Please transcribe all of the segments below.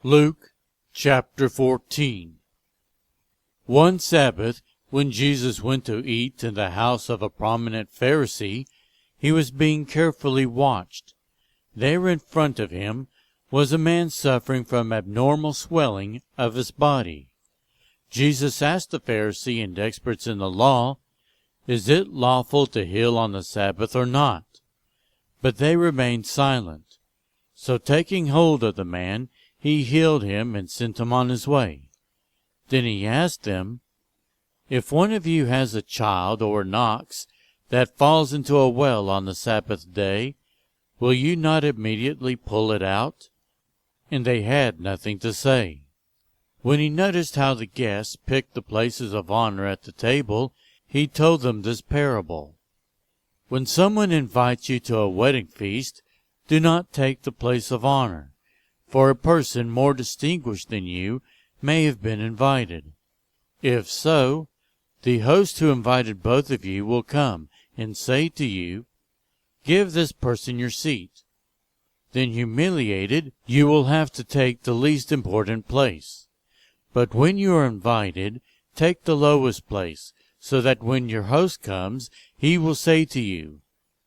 Luke chapter 14. One Sabbath, when Jesus went to eat in the house of a prominent Pharisee, he was being carefully watched. There in front of him was a man suffering from abnormal swelling of his body. Jesus asked the Pharisee and experts in the law, "Is it lawful to heal on the Sabbath or not?" But they remained silent. So taking hold of the man, he healed him and sent him on his way. Then he asked them, "If one of you has a child or an ox that falls into a well on the Sabbath day, will you not immediately pull it out?" And they had nothing to say. When he noticed how the guests picked the places of honor at the table, he told them this parable. When someone invites you to a wedding feast, do not take the place of honor, for a person more distinguished than you may have been invited. If so, the host who invited both of you will come and say to you, "Give this person your seat." Then, humiliated, you will have to take the least important place. But when you are invited, take the lowest place, so that when your host comes, he will say to you,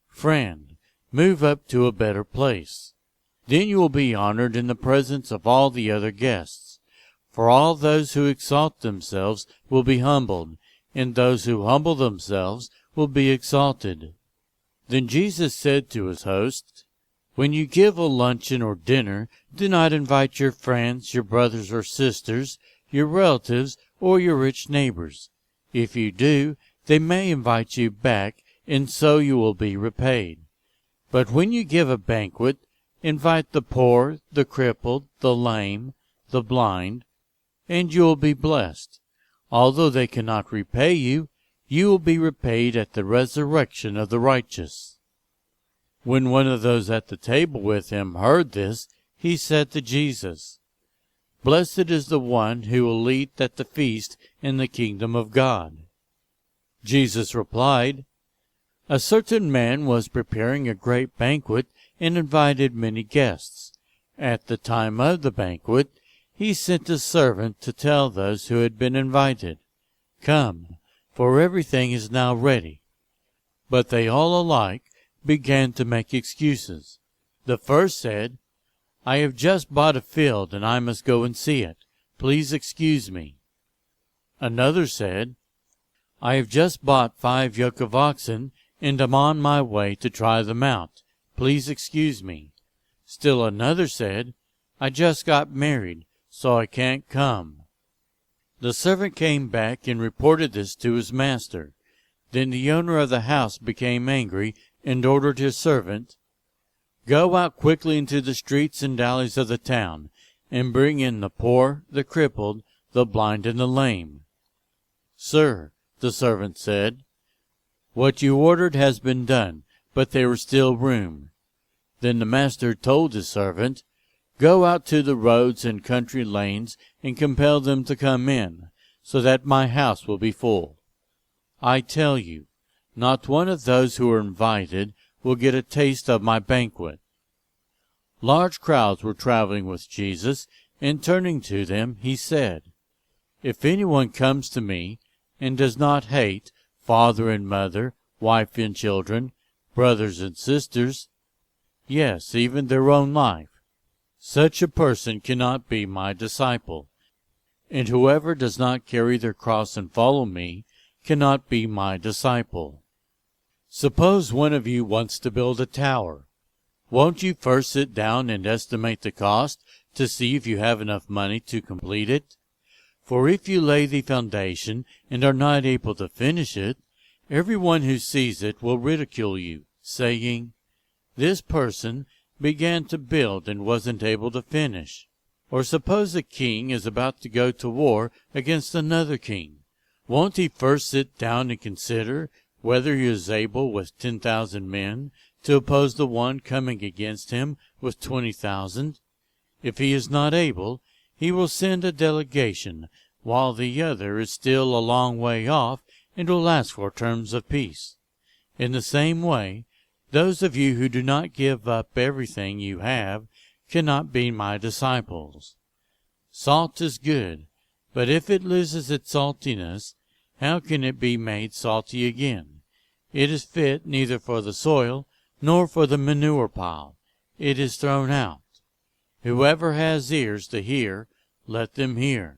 "Friend, move up to a better place." Then you will be honored in the presence of all the other guests. For all those who exalt themselves will be humbled, and those who humble themselves will be exalted. Then Jesus said to his host, "When you give a luncheon or dinner, do not invite your friends, your brothers or sisters, your relatives, or your rich neighbors. If you do, they may invite you back, and so you will be repaid. But when you give a banquet, invite the poor, the crippled, the lame, the blind, and you will be blessed. Although they cannot repay you, you will be repaid at the resurrection of the righteous." When one of those at the table with him heard this, he said to Jesus, "Blessed is the one who will eat at the feast in the kingdom of God." Jesus replied, "A certain man was preparing a great banquet and invited many guests. At the time of the banquet, he sent a servant to tell those who had been invited, "Come, for everything is now ready." But they all alike began to make excuses. The first said, "I have just bought a field and I must go and see it. Please excuse me." Another said, "I have just bought 5 yoke of oxen and am on my way to try them out. Please excuse me." Still another said, "I just got married, so I can't come." The servant came back and reported this to his master. Then the owner of the house became angry and ordered his servant, "Go out quickly into the streets and alleys of the town, and bring in the poor, the crippled, the blind, and the lame." "Sir," the servant said, "what you ordered has been done, but there is still room." Then the master told his servant, "Go out to the roads and country lanes and compel them to come in, so that my house will be full. I tell you, not one of those who are invited will get a taste of my banquet." Large crowds were traveling with Jesus, and turning to them, he said, "If anyone comes to me and does not hate father and mother, wife and children, brothers and sisters, yes, even their own life, such a person cannot be my disciple. And whoever does not carry their cross and follow me cannot be my disciple. Suppose one of you wants to build a tower. Won't you first sit down and estimate the cost to see if you have enough money to complete it? For if you lay the foundation and are not able to finish it, everyone who sees it will ridicule you, saying, 'This person began to build and wasn't able to finish.' Or suppose a king is about to go to war against another king. Won't he first sit down and consider whether he is able with 10,000 men to oppose the one coming against him with 20,000? If he is not able, he will send a delegation, while the other is still a long way off, and will ask for terms of peace. In the same way, those of you who do not give up everything you have cannot be my disciples. Salt is good, but if it loses its saltiness, how can it be made salty again? It is fit neither for the soil nor for the manure pile. It is thrown out. Whoever has ears to hear, let them hear.